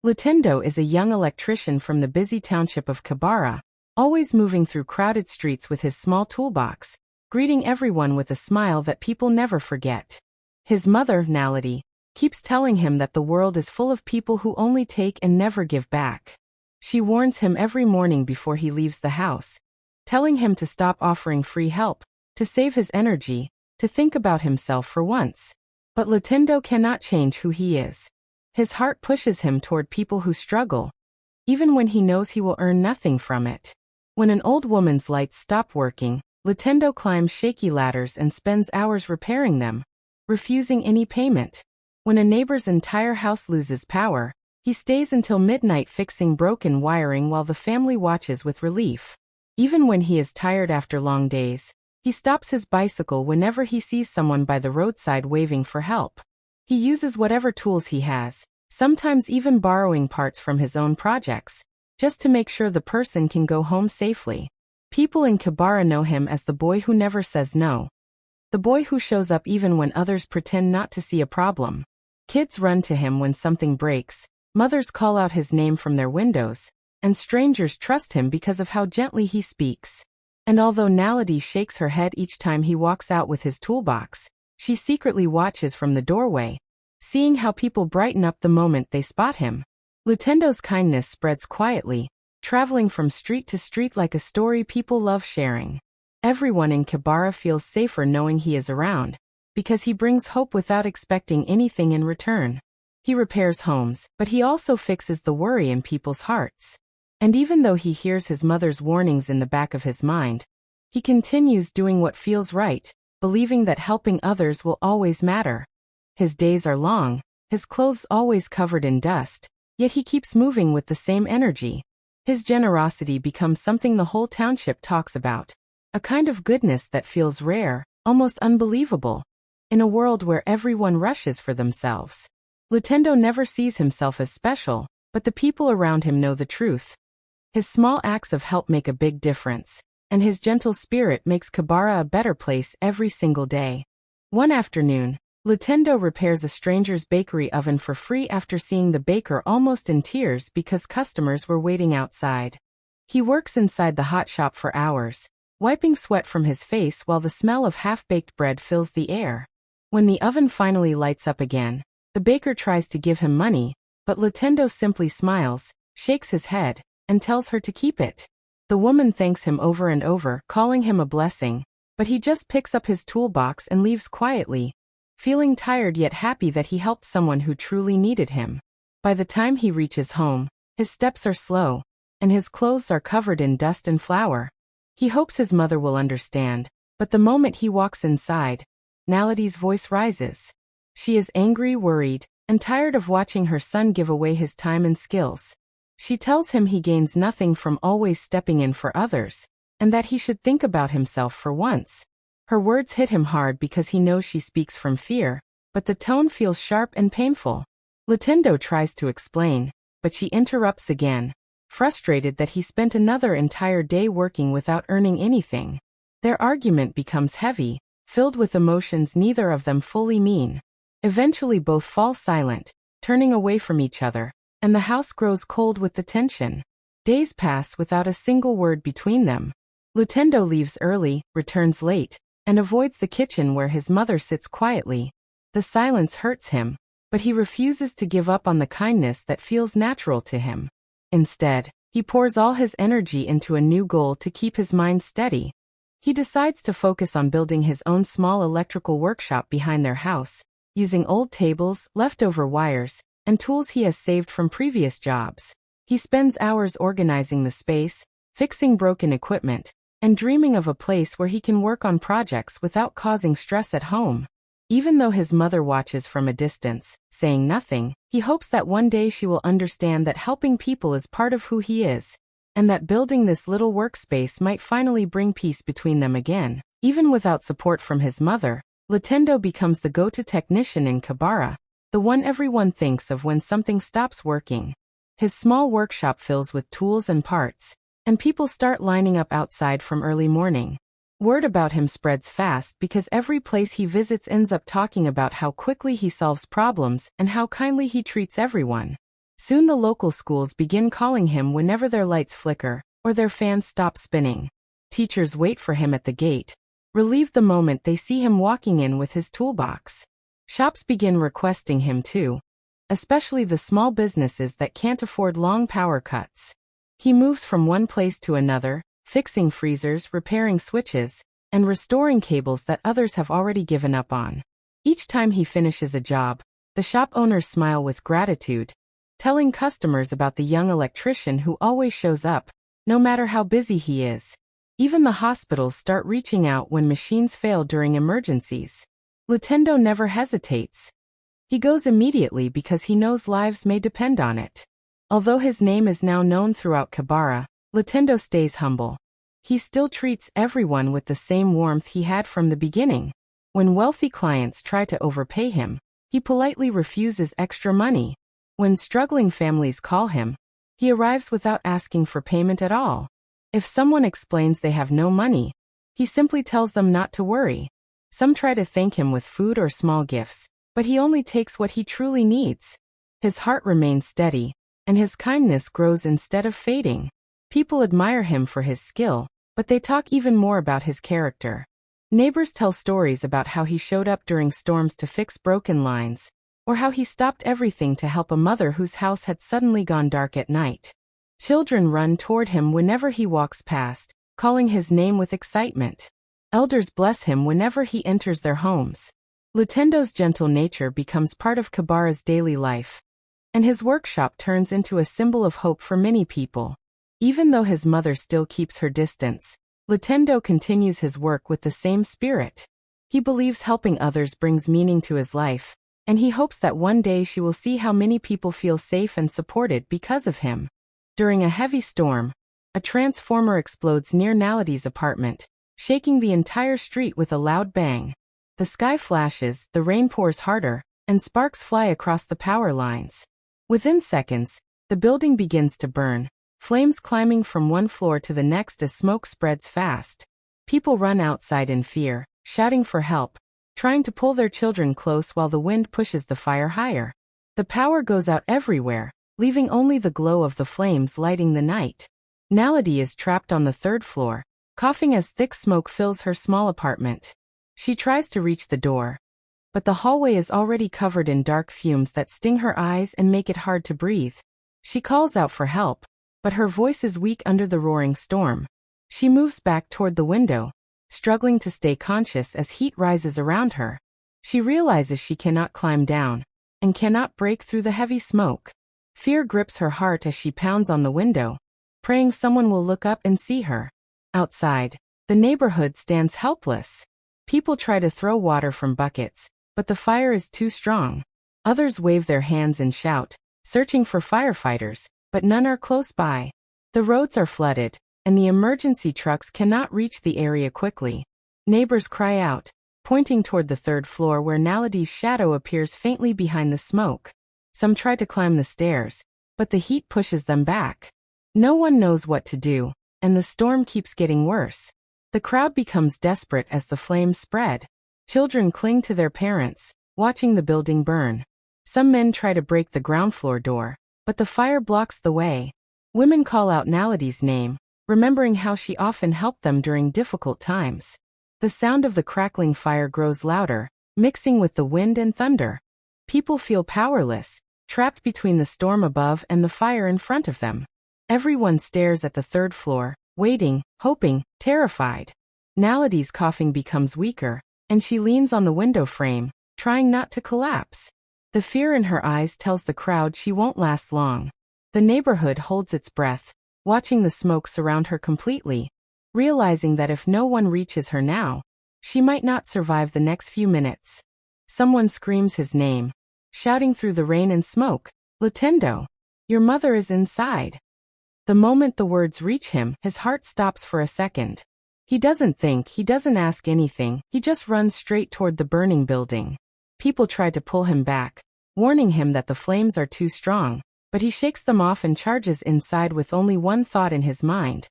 Lutendo is a young electrician from the busy township of Kibara, always moving through crowded streets with his small toolbox, greeting everyone with a smile that people never forget. His mother, Nality, keeps telling him that the world is full of people who only take and never give back. She warns him every morning before he leaves the house, telling him to stop offering free help, to save his energy, to think about himself for once. But Lutendo cannot change who he is. His heart pushes him toward people who struggle, even when he knows he will earn nothing from it. When an old woman's lights stop working, Lutendo climbs shaky ladders and spends hours repairing them, refusing any payment. When a neighbor's entire house loses power, he stays until midnight fixing broken wiring while the family watches with relief. Even when he is tired after long days, he stops his bicycle whenever he sees someone by the roadside waving for help. He uses whatever tools he has, sometimes even borrowing parts from his own projects, just to make sure the person can go home safely. People in Kibara know him as the boy who never says no. The boy who shows up even when others pretend not to see a problem. Kids run to him when something breaks, mothers call out his name from their windows, and strangers trust him because of how gently he speaks. And although Nality shakes her head each time he walks out with his toolbox, she secretly watches from the doorway, seeing how people brighten up the moment they spot him. Lutendo's kindness spreads quietly, traveling from street to street like a story people love sharing. Everyone in Kibara feels safer knowing he is around, because he brings hope without expecting anything in return. He repairs homes, but he also fixes the worry in people's hearts. And even though he hears his mother's warnings in the back of his mind, he continues doing what feels right, believing that helping others will always matter. His days are long, his clothes always covered in dust, yet he keeps moving with the same energy. His generosity becomes something the whole township talks about, a kind of goodness that feels rare, almost unbelievable, in a world where everyone rushes for themselves. Lutendo never sees himself as special, but the people around him know the truth. His small acts of help make a big difference, and his gentle spirit makes Kibara a better place every single day. One afternoon, Lutendo repairs a stranger's bakery oven for free after seeing the baker almost in tears because customers were waiting outside. He works inside the hot shop for hours, wiping sweat from his face while the smell of half-baked bread fills the air. When the oven finally lights up again, the baker tries to give him money, but Lutendo simply smiles, shakes his head, and tells her to keep it. The woman thanks him over and over, calling him a blessing, but he just picks up his toolbox and leaves quietly, feeling tired yet happy that he helped someone who truly needed him. By the time he reaches home, his steps are slow, and his clothes are covered in dust and flour. He hopes his mother will understand, but the moment he walks inside, Nality's voice rises. She is angry, worried, and tired of watching her son give away his time and skills. She tells him he gains nothing from always stepping in for others, and that he should think about himself for once. Her words hit him hard because he knows she speaks from fear, but the tone feels sharp and painful. Lutendo tries to explain, but she interrupts again, frustrated that he spent another entire day working without earning anything. Their argument becomes heavy, filled with emotions neither of them fully mean. Eventually both fall silent, turning away from each other, and the house grows cold with the tension. Days pass without a single word between them. Lutendo leaves early, returns late, and avoids the kitchen where his mother sits quietly. The silence hurts him, but he refuses to give up on the kindness that feels natural to him. Instead, he pours all his energy into a new goal to keep his mind steady. He decides to focus on building his own small electrical workshop behind their house, using old tables, leftover wires, and tools he has saved from previous jobs. He spends hours organizing the space, fixing broken equipment, and dreaming of a place where he can work on projects without causing stress at home. Even though his mother watches from a distance, saying nothing, he hopes that one day she will understand that helping people is part of who he is, and that building this little workspace might finally bring peace between them again. Even without support from his mother, Lutendo becomes the go-to technician in Kibara, the one everyone thinks of when something stops working. His small workshop fills with tools and parts, and people start lining up outside from early morning. Word about him spreads fast because every place he visits ends up talking about how quickly he solves problems and how kindly he treats everyone. Soon the local schools begin calling him whenever their lights flicker or their fans stop spinning. Teachers wait for him at the gate, relieved the moment they see him walking in with his toolbox. Shops begin requesting him too, especially the small businesses that can't afford long power cuts. He moves from one place to another, fixing freezers, repairing switches, and restoring cables that others have already given up on. Each time he finishes a job, the shop owners smile with gratitude, telling customers about the young electrician who always shows up, no matter how busy he is. Even the hospitals start reaching out when machines fail during emergencies. Lutendo never hesitates. He goes immediately because he knows lives may depend on it. Although his name is now known throughout Kibara, Lutendo stays humble. He still treats everyone with the same warmth he had from the beginning. When wealthy clients try to overpay him, he politely refuses extra money. When struggling families call him, he arrives without asking for payment at all. If someone explains they have no money, he simply tells them not to worry. Some try to thank him with food or small gifts, but he only takes what he truly needs. His heart remains steady, and his kindness grows instead of fading. People admire him for his skill, but they talk even more about his character. Neighbors tell stories about how he showed up during storms to fix broken lines, or how he stopped everything to help a mother whose house had suddenly gone dark at night. Children run toward him whenever he walks past, calling his name with excitement. Elders bless him whenever he enters their homes. Lutendo's gentle nature becomes part of Kibara's daily life, and his workshop turns into a symbol of hope for many people. Even though his mother still keeps her distance, Lutendo continues his work with the same spirit. He believes helping others brings meaning to his life, and he hopes that one day she will see how many people feel safe and supported because of him. During a heavy storm, a transformer explodes near Nality's apartment, shaking the entire street with a loud bang. The sky flashes, the rain pours harder, and sparks fly across the power lines. Within seconds, the building begins to burn, flames climbing from one floor to the next as smoke spreads fast. People run outside in fear, shouting for help, trying to pull their children close while the wind pushes the fire higher. The power goes out everywhere, leaving only the glow of the flames lighting the night. Nality is trapped on the third floor, coughing as thick smoke fills her small apartment. She tries to reach the door, but the hallway is already covered in dark fumes that sting her eyes and make it hard to breathe. She calls out for help, but her voice is weak under the roaring storm. She moves back toward the window, struggling to stay conscious as heat rises around her. She realizes she cannot climb down, and cannot break through the heavy smoke. Fear grips her heart as she pounds on the window, praying someone will look up and see her. Outside, the neighborhood stands helpless. People try to throw water from buckets, but the fire is too strong. Others wave their hands and shout, searching for firefighters, but none are close by. The roads are flooded, and the emergency trucks cannot reach the area quickly. Neighbors cry out, pointing toward the third floor where Nality's shadow appears faintly behind the smoke. Some try to climb the stairs, but the heat pushes them back. No one knows what to do, and the storm keeps getting worse. The crowd becomes desperate as the flames spread. Children cling to their parents, watching the building burn. Some men try to break the ground floor door, but the fire blocks the way. Women call out Nality's name, remembering how she often helped them during difficult times. The sound of the crackling fire grows louder, mixing with the wind and thunder. People feel powerless, trapped between the storm above and the fire in front of them. Everyone stares at the third floor, waiting, hoping, terrified. Nality's coughing becomes weaker, and she leans on the window frame, trying not to collapse. The fear in her eyes tells the crowd she won't last long. The neighborhood holds its breath, watching the smoke surround her completely, realizing that if no one reaches her now, she might not survive the next few minutes. Someone screams his name, shouting through the rain and smoke, "Lutendo! Your mother is inside." The moment the words reach him, his heart stops for a second. He doesn't think, he doesn't ask anything, he just runs straight toward the burning building. People try to pull him back, warning him that the flames are too strong, but he shakes them off and charges inside with only one thought in his mind.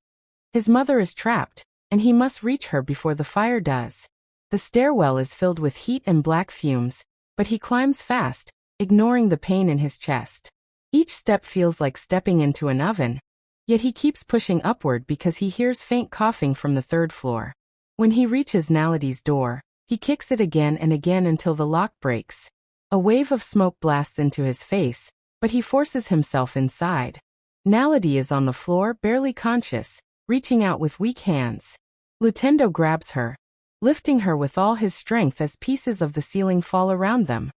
His mother is trapped, and he must reach her before the fire does. The stairwell is filled with heat and black fumes, but he climbs fast, ignoring the pain in his chest. Each step feels like stepping into an oven, yet he keeps pushing upward because he hears faint coughing from the third floor. When he reaches Naledi's door, he kicks it again and again until the lock breaks. A wave of smoke blasts into his face, but he forces himself inside. Naledi is on the floor, barely conscious, reaching out with weak hands. Lutendo grabs her, lifting her with all his strength as pieces of the ceiling fall around them.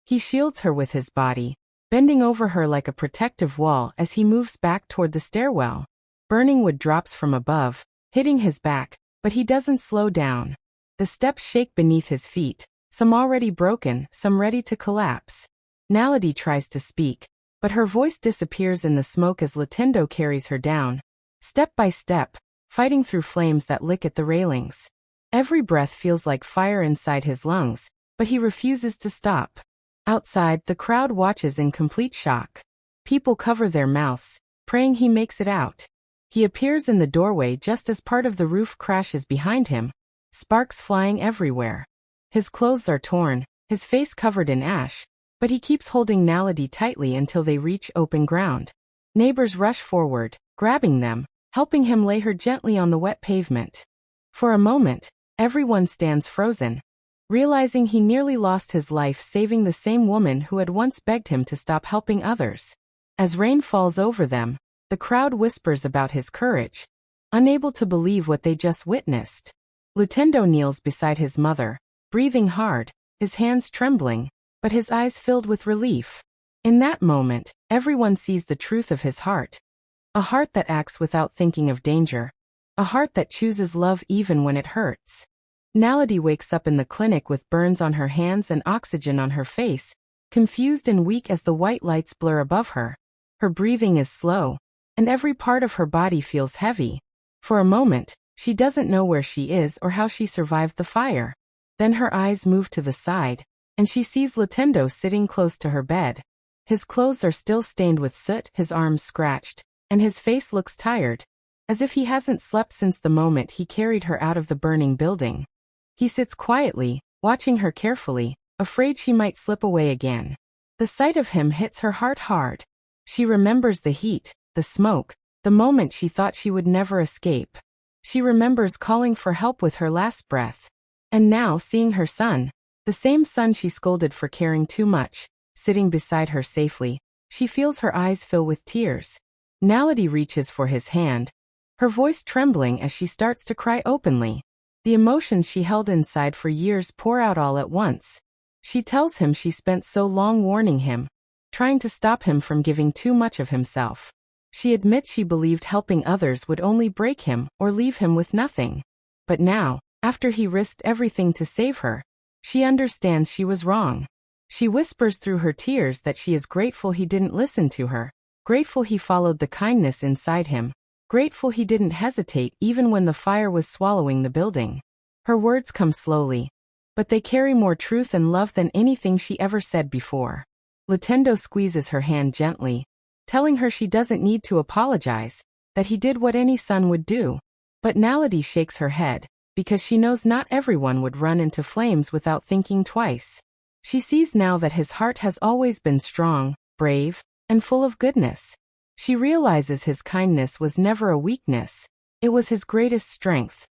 He shields her with his body, bending over her like a protective wall as he moves back toward the stairwell. Burning wood drops from above, hitting his back, but he doesn't slow down. The steps shake beneath his feet, some already broken, some ready to collapse. Naledi tries to speak, but her voice disappears in the smoke as Lutendo carries her down, step by step, fighting through flames that lick at the railings. Every breath feels like fire inside his lungs, but he refuses to stop. Outside, the crowd watches in complete shock. People cover their mouths, praying he makes it out. He appears in the doorway just as part of the roof crashes behind him, sparks flying everywhere. His clothes are torn, his face covered in ash, but he keeps holding Naledi tightly until they reach open ground. Neighbors rush forward, grabbing them, helping him lay her gently on the wet pavement. For a moment, everyone stands frozen, realizing he nearly lost his life saving the same woman who had once begged him to stop helping others. As rain falls over them, the crowd whispers about his courage, unable to believe what they just witnessed. Lutendo kneels beside his mother, breathing hard, his hands trembling, but his eyes filled with relief. In that moment, everyone sees the truth of his heart. A heart that acts without thinking of danger. A heart that chooses love even when it hurts. Naledi wakes up in the clinic with burns on her hands and oxygen on her face, confused and weak as the white lights blur above her. Her breathing is slow, and every part of her body feels heavy. For a moment, she doesn't know where she is or how she survived the fire. Then her eyes move to the side, and she sees Lutendo sitting close to her bed. His clothes are still stained with soot, his arms scratched, and his face looks tired, as if he hasn't slept since the moment he carried her out of the burning building. He sits quietly, watching her carefully, afraid she might slip away again. The sight of him hits her heart hard. She remembers the heat, the smoke, the moment she thought she would never escape. She remembers calling for help with her last breath. And now seeing her son, the same son she scolded for caring too much, sitting beside her safely, she feels her eyes fill with tears. Naledi reaches for his hand, her voice trembling as she starts to cry openly. The emotions she held inside for years pour out all at once. She tells him she spent so long warning him, trying to stop him from giving too much of himself. She admits she believed helping others would only break him or leave him with nothing. But now, after he risked everything to save her, she understands she was wrong. She whispers through her tears that she is grateful he didn't listen to her, grateful he followed the kindness inside him, grateful he didn't hesitate even when the fire was swallowing the building. Her words come slowly, but they carry more truth and love than anything she ever said before. Lutendo squeezes her hand gently, telling her she doesn't need to apologize, that he did what any son would do. But Naledi shakes her head, because she knows not everyone would run into flames without thinking twice. She sees now that his heart has always been strong, brave, and full of goodness. She realizes his kindness was never a weakness, it was his greatest strength.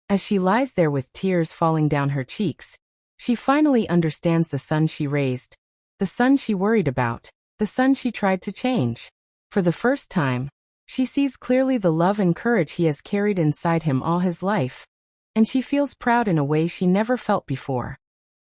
As she lies there with tears falling down her cheeks, she finally understands the son she raised, the son she worried about, the son she tried to change. For the first time, she sees clearly the love and courage he has carried inside him all his life, and she feels proud in a way she never felt before.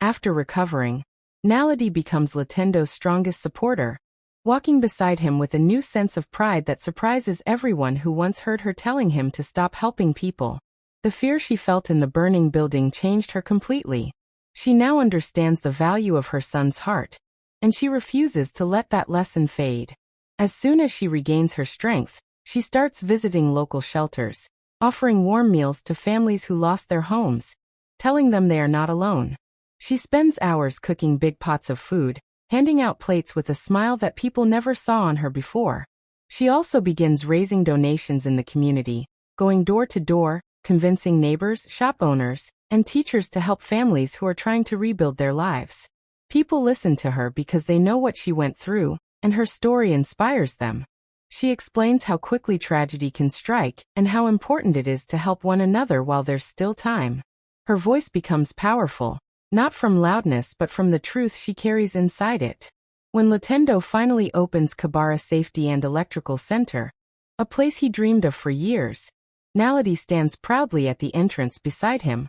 After recovering, Naledi becomes Lutendo's strongest supporter, walking beside him with a new sense of pride that surprises everyone who once heard her telling him to stop helping people. The fear she felt in the burning building changed her completely. She now understands the value of her son's heart, and she refuses to let that lesson fade. As soon as she regains her strength, she starts visiting local shelters, offering warm meals to families who lost their homes, telling them they are not alone. She spends hours cooking big pots of food, handing out plates with a smile that people never saw on her before. She also begins raising donations in the community, going door to door, convincing neighbors, shop owners, and teachers to help families who are trying to rebuild their lives. People listen to her because they know what she went through, and her story inspires them. She explains how quickly tragedy can strike and how important it is to help one another while there's still time. Her voice becomes powerful, not from loudness but from the truth she carries inside it. When Lutendo finally opens Kibara Safety and Electrical Center, a place he dreamed of for years, Naledi stands proudly at the entrance beside him,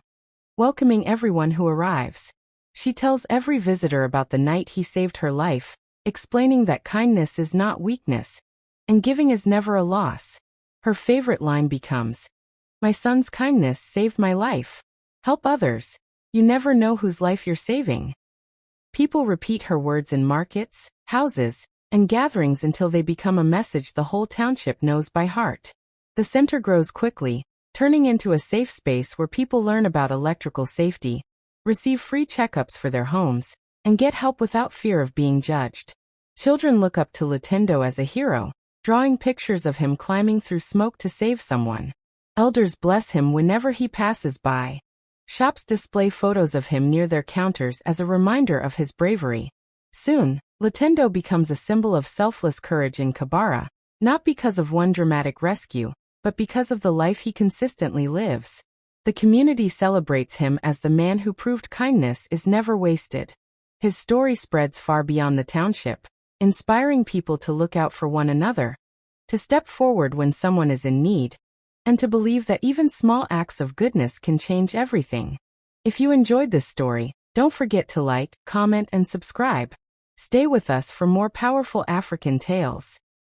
welcoming everyone who arrives. She tells every visitor about the night he saved her life, explaining that kindness is not weakness, and giving is never a loss. Her favorite line becomes, "My son's kindness saved my life. Help others. You never know whose life you're saving." People repeat her words in markets, houses, and gatherings until they become a message the whole township knows by heart. The center grows quickly, turning into a safe space where people learn about electrical safety, receive free checkups for their homes, and get help without fear of being judged. Children look up to Lutendo as a hero, drawing pictures of him climbing through smoke to save someone. Elders bless him whenever he passes by. Shops display photos of him near their counters as a reminder of his bravery. Soon, Lutendo becomes a symbol of selfless courage in Kibara, not because of one dramatic rescue, but because of the life he consistently lives. The community celebrates him as the man who proved kindness is never wasted. His story spreads far beyond the township, inspiring people to look out for one another, to step forward when someone is in need, and to believe that even small acts of goodness can change everything. If you enjoyed this story, don't forget to like, comment, and subscribe. Stay with us for more powerful African tales.